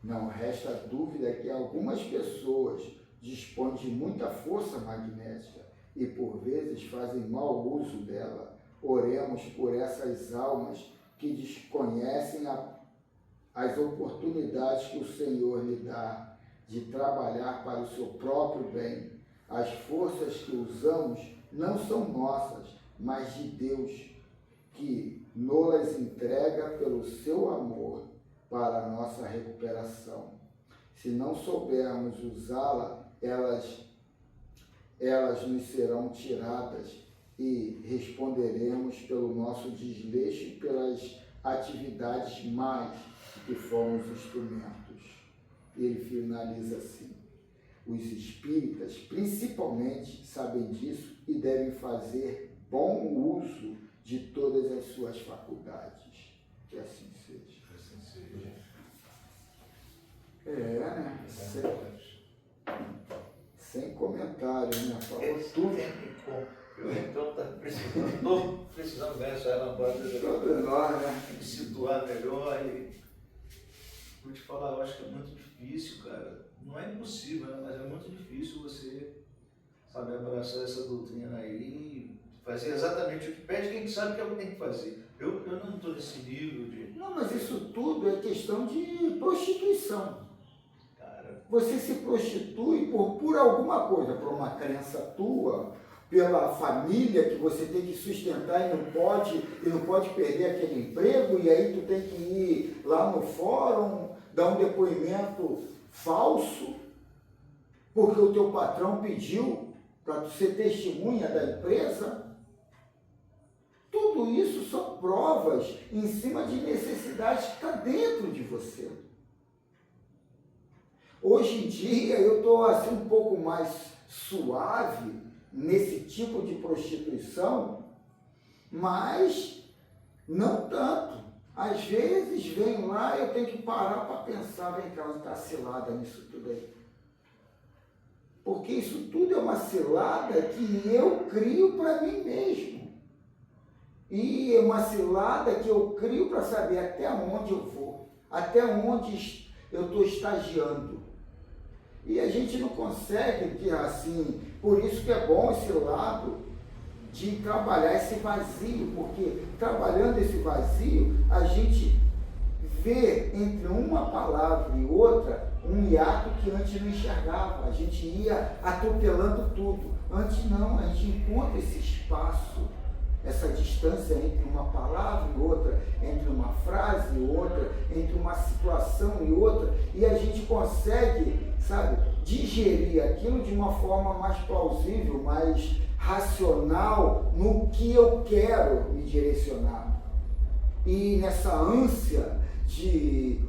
Não resta dúvida que algumas pessoas dispõem de muita força magnética e por vezes fazem mau uso dela. Oremos por essas almas que desconhecem as oportunidades que o Senhor lhe dá de trabalhar para o seu próprio bem. As forças que usamos não são nossas, mas de Deus, que nos entrega pelo seu amor para a nossa recuperação. Se não soubermos usá-la, elas nos serão tiradas e responderemos pelo nosso desleixo e pelas atividades mais que fomos instrumentos. Ele finaliza assim: os espíritas, principalmente, sabem disso e devem fazer bom uso de todas as suas faculdades. Que assim seja. Assim seja. Né? Sem comentário, né? Falou tudo. Então está precisando ganhar essa lampada, Todos nós, né? me situar melhor e vou te falar, eu acho que é muito difícil, cara. Não é impossível, né? Mas é muito difícil você saber abraçar essa doutrina aí e fazer exatamente o que pede, quem sabe que é o que tem que fazer. Eu não estou nesse nível de... Não, mas isso tudo é questão de prostituição. Você se prostitui por alguma coisa, por uma crença tua, pela família que você tem que sustentar e não pode perder aquele emprego, e aí tu tem que ir lá no fórum, dar um depoimento falso, porque o teu patrão pediu para tu ser testemunha da empresa. Tudo isso são provas em cima de necessidades que estão dentro de você. Hoje em dia eu estou assim um pouco mais suave nesse tipo de prostituição, mas não tanto. Às vezes venho lá e eu tenho que parar para pensar, vem cá, onde está a cilada nisso tudo aí? Porque isso tudo é uma cilada que eu crio para mim mesmo. E é uma cilada que eu crio para saber até onde eu vou, até onde eu estou estagiando. E a gente não consegue ter assim, por isso que é bom esse lado de trabalhar esse vazio, porque trabalhando esse vazio, a gente vê entre uma palavra e outra um hiato que antes não enxergava. A gente ia atropelando tudo. Antes não, a gente encontra esse espaço, essa distância entre uma palavra e outra, entre uma frase e outra, entre uma situação e outra, e a gente consegue, sabe, digerir aquilo de uma forma mais plausível, mais racional no que eu quero me direcionar. E nessa ânsia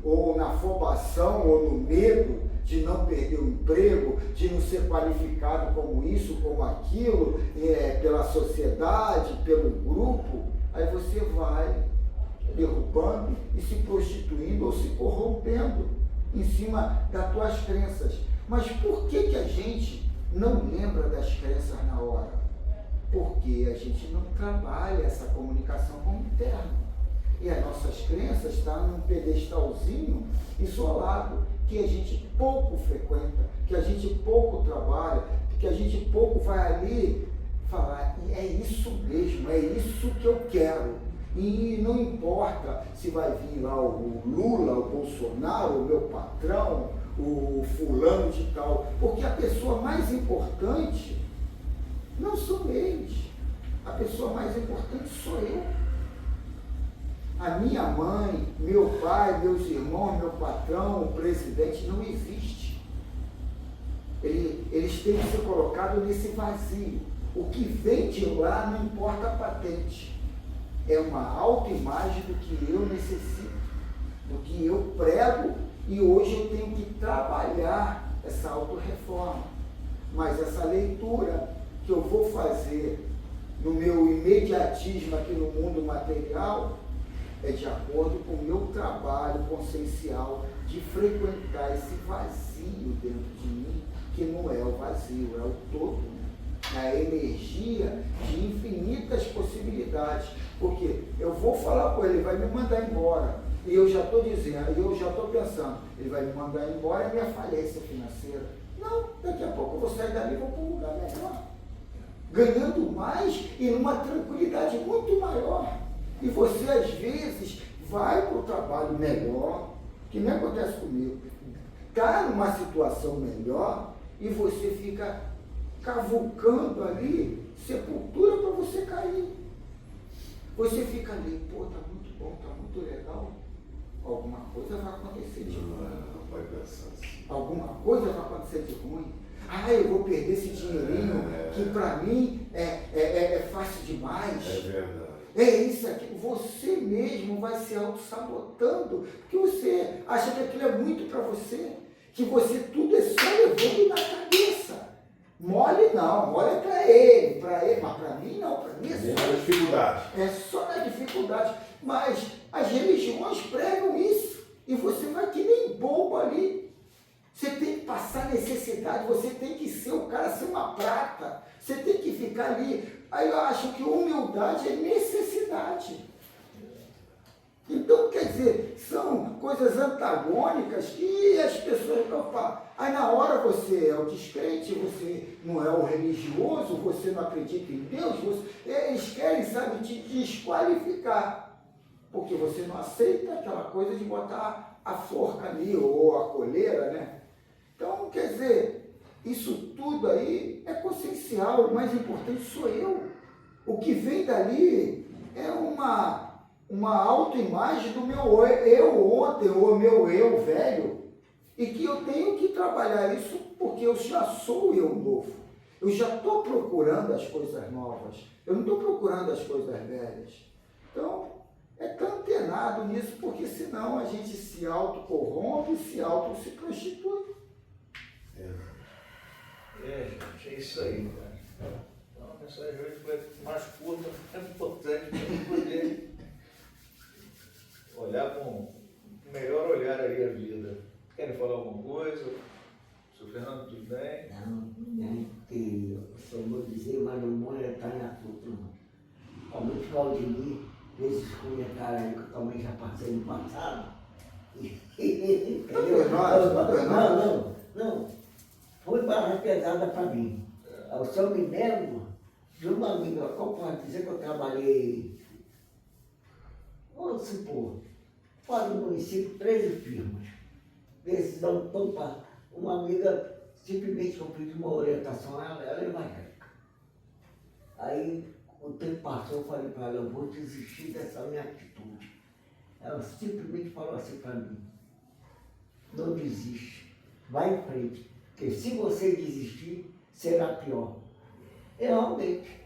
ou na afobação, ou no medo de não perder o emprego, de não ser qualificado como isso, como aquilo, pela sociedade, pelo grupo, aí você vai derrubando e se prostituindo ou se corrompendo em cima das tuas crenças. Mas por que a gente não lembra das crenças na hora? Porque a gente não trabalha essa comunicação como interna. E as nossas crenças estão num pedestalzinho isolado, que a gente pouco frequenta, que a gente pouco trabalha, que a gente pouco vai ali falar, e é isso mesmo, é isso que eu quero. E não importa se vai vir lá o Lula, o Bolsonaro, o meu patrão, o fulano de tal, porque a pessoa mais importante não são eles. A pessoa mais importante sou eu. A minha mãe, meu pai, meus irmãos, meu patrão, o presidente, não existe. Eles têm que ser colocados nesse vazio. O que vem de lá não importa a patente. É uma autoimagem do que eu necessito, do que eu prego, e hoje eu tenho que trabalhar essa autorreforma. Mas essa leitura que eu vou fazer no meu imediatismo aqui no mundo material é de acordo com o meu trabalho consciencial de frequentar esse vazio dentro de mim, que não é o vazio, é o todo, né? É a energia de infinitas possibilidades. Porque eu vou falar com ele, ele vai me mandar embora. E eu já estou dizendo, eu já estou pensando, ele vai me mandar embora, é minha falência financeira. Não, daqui a pouco eu vou sair dali e vou para um lugar melhor. Ganhando mais e numa tranquilidade muito maior. E você, às vezes, vai para o trabalho melhor, que nem acontece comigo, está numa situação melhor e você fica cavucando ali sepultura para você cair. Você fica ali, pô, tá muito bom, tá muito legal. Alguma coisa vai acontecer de ruim. Vai pensar assim. Alguma coisa vai acontecer de ruim. Ah, eu vou perder esse dinheirinho que para mim é fácil demais. É verdade. É isso aqui, você mesmo vai se auto-sabotando, porque você acha que aquilo é muito para você, que você tudo é só levando na cabeça. Mole não, mole é para ele, mas para mim não, para mim é só na dificuldade. É só na dificuldade. Mas as religiões pregam isso, e você vai que nem bobo ali. Você tem que passar necessidade, você tem que ser o cara, ser uma prata, você tem que ficar ali. Aí eu acho que humildade é necessidade. Então, quer dizer, são coisas antagônicas que as pessoas não falam. Aí na hora você é o descrente, você não é o religioso, você não acredita em Deus, eles querem, sabe, te desqualificar. Porque você não aceita aquela coisa de botar a forca ali, ou a coleira, né? Então, quer dizer, isso tudo aí é consciencial, o mais importante sou eu. O que vem dali é uma autoimagem do meu eu ontem, ou meu eu velho, e que eu tenho que trabalhar isso porque eu já sou o eu novo. Eu já estou procurando as coisas novas, eu não estou procurando as coisas velhas. Então, é tão antenado nisso, porque senão a gente se autocorrompe, se prostitui. Gente, é isso aí, cara. Então, a mensagem hoje foi mais curta, mas importante para poder olhar com o melhor olhar aí a vida. Querem falar alguma coisa? Seu Fernando, tudo bem? Não, que eu só vou dizer, mas não vou entrar em assunto, não. Somente Claudinei, esses comentários aí que eu também já passei no passado. Entendeu? Não. Foi barra pesada para mim. Eu só me lembro de uma amiga, como pode dizer que eu trabalhei, vamos supor, fora do município, 13 firmas. Decisão toda. Uma amiga, simplesmente que eu fiz uma orientação a ela, ela é evangélica. Aí, o tempo passou, eu falei para ela, eu vou desistir dessa minha atitude. Ela simplesmente falou assim para mim, não desiste, vai em frente, porque se você desistir, será pior. E realmente,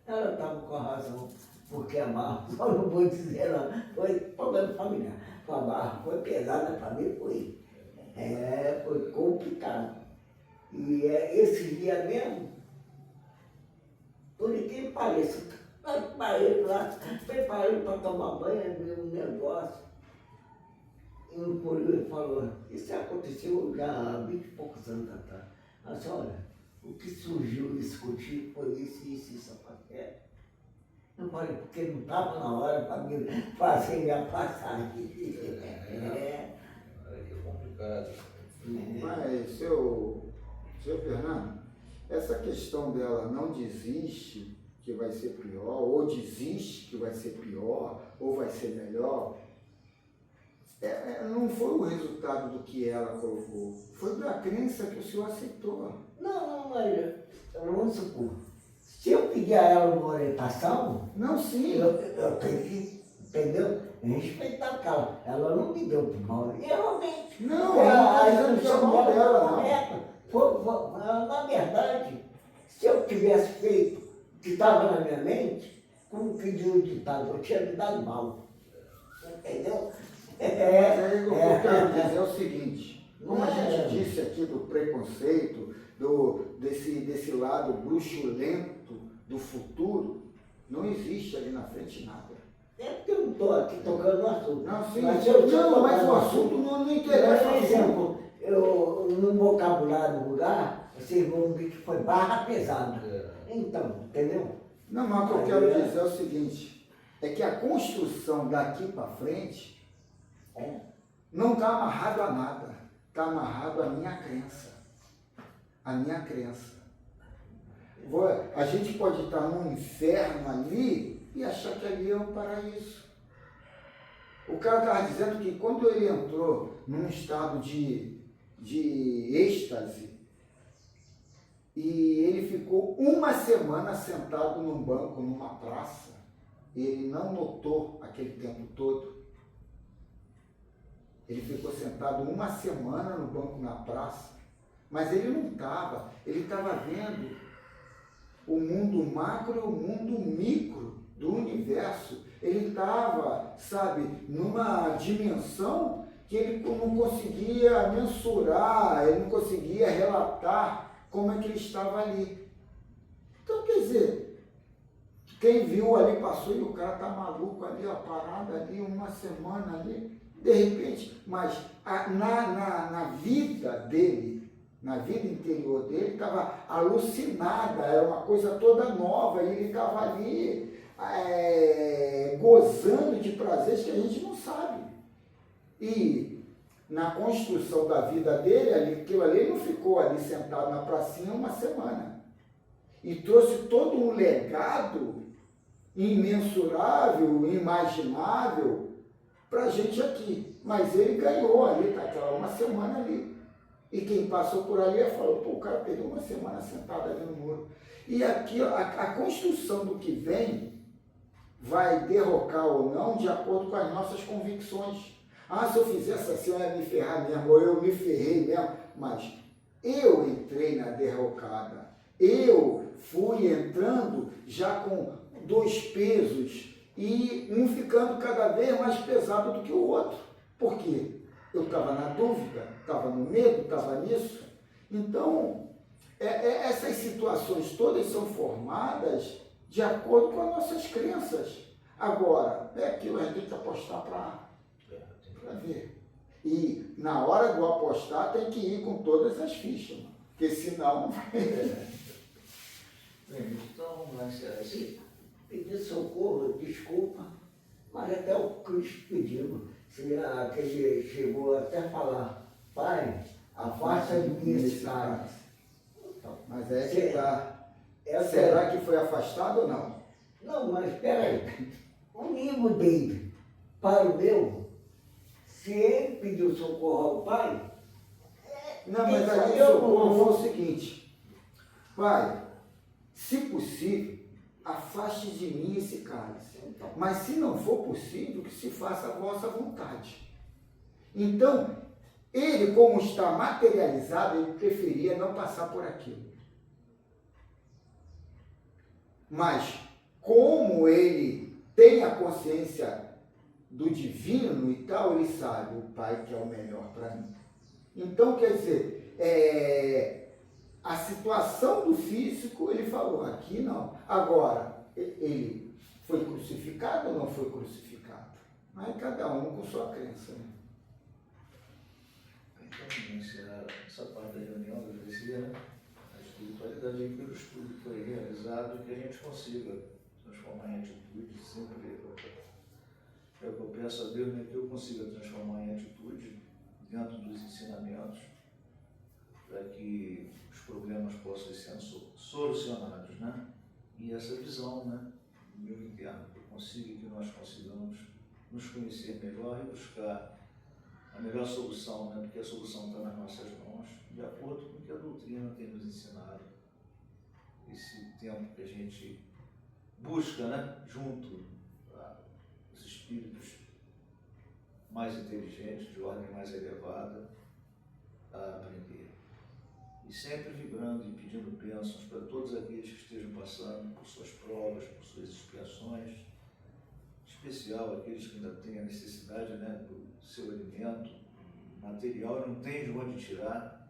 ela estava com a razão, porque a barra, só não vou dizer não, foi problema familiar. A barra foi pesada para mim, foi complicado. E esse dia mesmo, por que pareça, preparei para tomar banho, ver um negócio. E o Polírio falou, isso aconteceu já há 20 e poucos anos atrás. Ela disse, olha, o que surgiu isso contigo foi isso, acontece. Eu falei, porque não estava na hora para mim fazer minha passagem. É complicado. Mas, seu Fernando, essa questão dela não desiste, que vai ser pior, ou desiste, que vai ser pior, ou vai ser melhor, não foi o resultado do que ela colocou, foi da crença que o senhor aceitou. Não, mas vamos supor, se eu pedir a ela uma orientação, Não, sim. eu tenho que, entendeu? Respeitar o cara. Ela não me deu por mal. E realmente. Não, eu não estou dizendo que é mal dela, não. Na verdade, se eu tivesse feito o que estava na minha mente, como que diz o ditado, eu tinha me dado mal. Entendeu? Mas aí o que eu quero dizer é o seguinte, como a gente disse aqui do preconceito, desse lado bruxulento do futuro, não existe ali na frente nada. É porque eu não estou aqui tocando no assunto. Não, sim, mas mas o assunto não interessa. Por exemplo, no vocabulário do lugar, vocês vão ver que foi barra pesada. Então, entendeu? Não, mas o que eu quero dizer é o seguinte, é que a construção daqui para frente não está amarrado a nada, está amarrado à minha crença. A minha crença. A gente pode estar num inferno ali e achar que ali é um paraíso. O cara estava dizendo que quando ele entrou num estado de êxtase, e ele ficou uma semana sentado num banco, numa praça, e ele não notou aquele tempo todo. Ele ficou sentado uma semana no banco na praça, mas ele não estava, ele estava vendo o mundo macro e o mundo micro do universo. Ele estava, sabe, numa dimensão que ele não conseguia mensurar, ele não conseguia relatar como é que ele estava ali. Então, quer dizer, quem viu ali passou e o cara está maluco ali, ó, parado ali, uma semana ali, de repente, mas na vida dele, na vida interior dele, estava alucinada, era uma coisa toda nova, e ele estava ali gozando de prazeres que a gente não sabe. E na construção da vida dele, aquilo ali, ele não ficou ali sentado na pracinha uma semana. E trouxe todo um legado imensurável, imaginável, para a gente aqui. Mas ele ganhou ali, tá, aquela uma semana ali. E quem passou por ali falou, pô, o cara perdeu uma semana sentado ali no muro. E aqui a construção do que vem vai derrocar ou não de acordo com as nossas convicções. Ah, se eu fizesse assim, eu ia me ferrar mesmo, ou eu me ferrei mesmo. Mas eu entrei na derrocada. Eu fui entrando já com 2 pesos e um ficando cada vez mais pesado do que o outro. Por quê? Eu estava na dúvida, estava no medo, estava nisso. Então, essas situações todas são formadas de acordo com as nossas crenças. Agora, é aquilo, a gente tem que apostar para ver. E na hora do apostar tem que ir com todas as fichas, porque senão... Então, mas assim, pedir socorro, desculpa, mas até o Cristo pediu. Se aquele chegou até a falar, Pai, afasta de mim esse cálice. Então, mas é que está. Será que foi afastado ou não? Não, mas espera aí. O livro dele, para o meu, se ele pediu socorro ao Pai, Não, mas isso aí o eu socorro não- foi o seguinte: Pai, se possível, afaste de mim esse cálice. Mas se não for possível, que se faça a vossa vontade. Então, ele, como está materializado, ele preferia não passar por aquilo. Mas, como ele tem a consciência do divino e tal, ele sabe, o Pai que é o melhor para mim. Então, quer dizer, a situação do físico, ele falou, aqui não. Agora, ele foi crucificado ou não foi crucificado? Aí cada um com sua crença, né? Então, encerrar essa parte da reunião da Igreja, né? A espiritualidade aí pelo estudo que foi realizado, que a gente consiga transformar em atitude sempre. É o que eu peço a Deus, né, que eu consiga transformar em atitude dentro dos ensinamentos, para que os problemas possam ser solucionados, né? E essa visão, né, do meu interno, que eu consiga, que nós consigamos nos conhecer melhor e buscar a melhor solução, né? Porque a solução está nas nossas mãos, de acordo com o que a doutrina tem nos ensinado. Esse tempo que a gente busca, né, junto os espíritos mais inteligentes, de ordem mais elevada, a aprender. E sempre vibrando e pedindo bênçãos para todos aqueles que estejam passando por suas provas, por suas expiações, em especial aqueles que ainda têm a necessidade, né, do seu alimento material e não tem de onde tirar.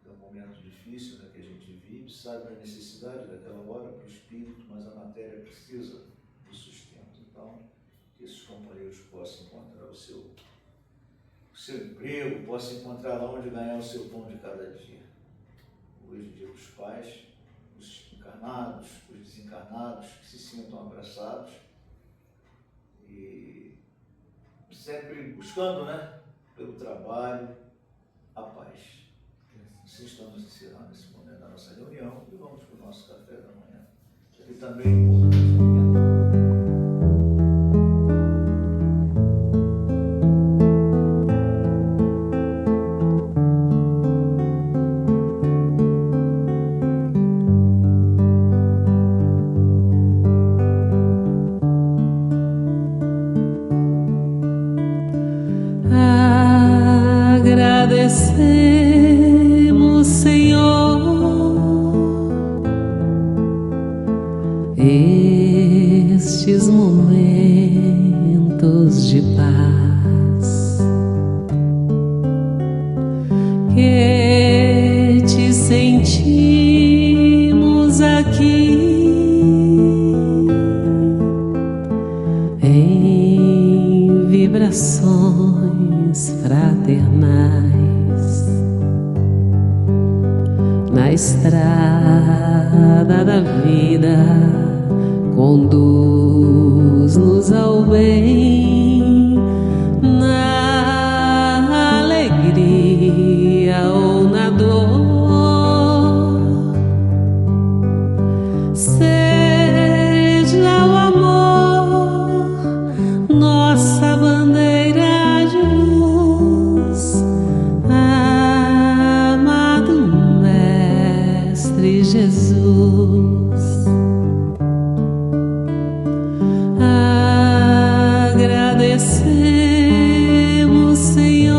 É um momento difícil, né, que a gente vive, sabe a necessidade daquela hora para o espírito, mas a matéria precisa do sustento. Então, que esses companheiros possam encontrar o seu emprego, possam encontrar lá onde ganhar o seu pão de cada dia. Hoje, dia dos pais, os encarnados, os desencarnados, que se sintam abraçados e sempre buscando, né, pelo trabalho, a paz. Assim estamos encerrando esse momento da nossa reunião e vamos para o nosso café da manhã. E também agradecemos, Senhor, estes momentos de paz que te sentimos aqui em vibrações fraternais na estrada da vida. Conduz-nos ao bem, na alegria ou na dor. Seja o amor nossa bandeira de luz, amado Mestre Jesus. Agradecemos, Senhor,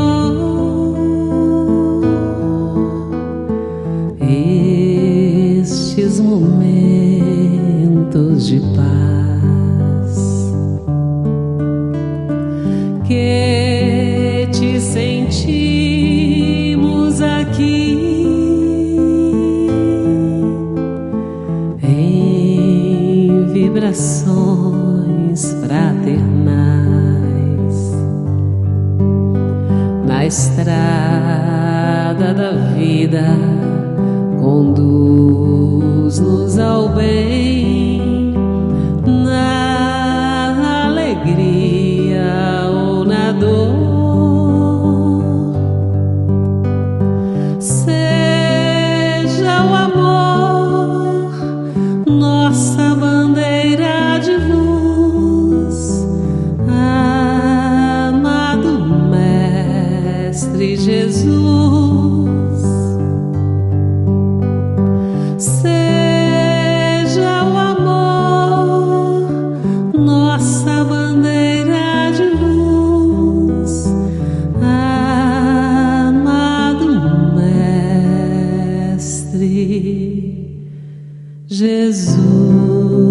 estes momentos de paz que te sentimos aqui em vibrações fraternais na estrada da vida. Conduz-nos ao bem, na alegria ou na dor. Seja o amor nossa bandeira de luz, Mestre Jesus, seja o amor nossa bandeira de luz, amado Mestre Jesus.